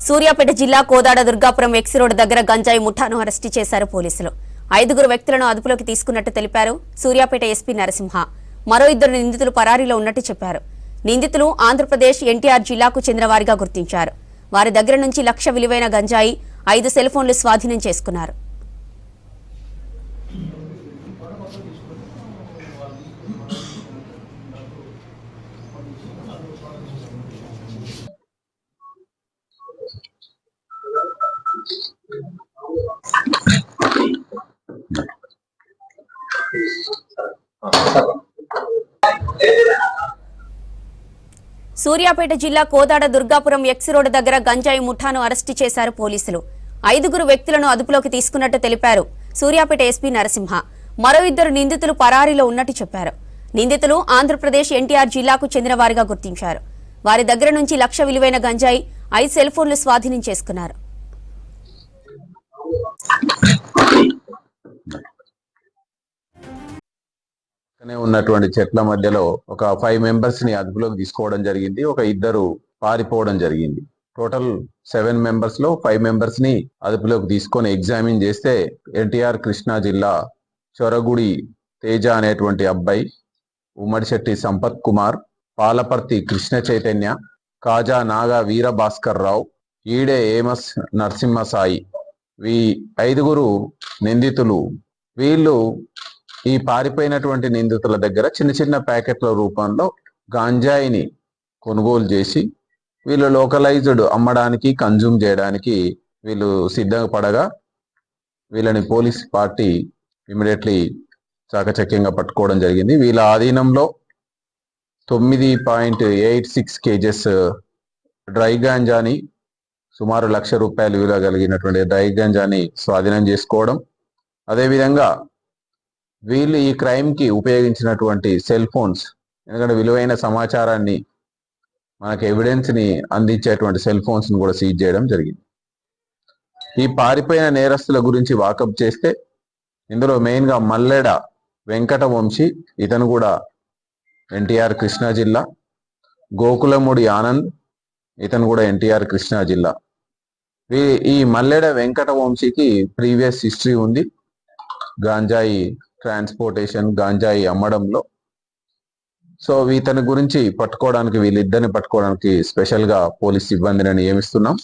సూర్యాపేట జిల్లా Kodad Durgapuram X road దగ్గర గంజాయి ముఠాను అరెస్టు చేశారు పోలీసులు. 5 వ్యక్తులను అదుపులోకి తీసుకున్నట్టు తెలిపారు సూర్యాపేట ఎస్పీ నరసింహ. మరో 2 నిందితులు పరారీలో ఉన్నట్టు చెప్పారు. నిందితులు ఆంధ్రప్రదేశ్ ఎన్టీఆర్ జిల్లాకు చెందినవారిగా గుర్తించారు. వారి దగ్గర నుంచి 1 లక్ష విలువైన గంజాయి, 5 సెల్ ఫోన్లు స్వాధీనం చేసుకున్నారు. సూర్యాపేట జిల్లా కోదాడ దుర్గాపురం ఎక్స్ రోడ్ దగ్గర గంజాయి ముఠాను అరెస్టు చేశారు పోలీసులు. 5 వ్యక్తులను అదుపులోకి తీసుకున్నట్టు తెలిపారు సూర్యాపేట ఎస్పీ నరసింహ. మరో 2 నిందితులు పరారీలో ఉన్నట్టు చెప్పారు. నిందితులు ఆంధ్రప్రదేశ్ ఎన్టీఆర్ జిల్లాకు చెందిన వారిగా గుర్తించారు. వారి దగ్గర నుంచి 1 లక్ష విలువైన గంజాయి, 5 సెల్ ఫోన్లు స్వాధీనం చేసుకున్నారు. ఉన్నటువంటి చెట్ల మధ్యలో ఒక 5 మెంబర్స్ ని అదుపులోకి తీసుకోవడం జరిగింది. ఒక 2 పారిపోవడం జరిగింది. టోటల్ 7 మెంబర్స్ లో 5 మెంబర్స్ ని అదుపులోకి తీసుకొని ఎగ్జామిన్ చేస్తే ఎన్టీఆర్ కృష్ణా జిల్లా చొరగుడి తేజ అనేటువంటి అబ్బాయి, ఉమ్మడిశెట్టి సంపత్ కుమార్, పాలపర్తి కృష్ణ చైతన్య, కాజా నాగా వీర భాస్కర్ రావు, ఈడే ఏమస్ నరసింహ సాయి, ఈ 5 నిందితులు. వీళ్ళు ఈ పారిపోయినటువంటి నిందితుల దగ్గర చిన్న చిన్న ప్యాకెట్ల రూపంలో గాంజాయిని కొనుగోలు చేసి వీళ్ళు లోకలైజ్డ్ అమ్మడానికి, కన్జ్యూమ్ చేయడానికి వీళ్ళు సిద్ధపడగా వీళ్ళని పోలీస్ పార్టీ ఇమీడియట్లీ చాకచక్యంగా పట్టుకోవడం జరిగింది. వీళ్ళ ఆధీనంలో 9.86 కేజెస్ డ్రై గాంజాని, సుమారు 1 లక్ష రూపాయలు విలువ కలిగినటువంటి డ్రై గాంజాని స్వాధీనం చేసుకోవడం, అదేవిధంగా వీళ్ళు ఈ క్రైమ్ కి ఉపయోగించినటువంటి సెల్ ఫోన్స్, ఎందుకంటే విలువైన సమాచారాన్ని మనకు ఎవిడెన్స్ ని అందించేటువంటి సెల్ ఫోన్స్ ని కూడా సీజ్ చేయడం జరిగింది. ఈ పారిపోయిన నేరస్తుల గురించి వాకప్ చేస్తే ఇందులో మెయిన్ గా మల్లెడ వెంకట వంశీ, ఇతను కూడా ఎన్టీఆర్ కృష్ణా జిల్లా, గోకులముడి ఆనంద్, ఇతను కూడా ఎన్టీఆర్ కృష్ణా జిల్లా. ఈ మల్లెడ వెంకట వంశీకి ప్రీవియస్ హిస్టరీ ఉంది గాంజాయి ట్రాన్స్పోర్టేషన్, గాంజాయి అమ్మడంలో. సో ఇతని గురించి పట్టుకోవడానికి, వీళ్ళిద్దరిని పట్టుకోవడానికి స్పెషల్ గా పోలీస్ సిబ్బందిని నియమిస్తున్నాం.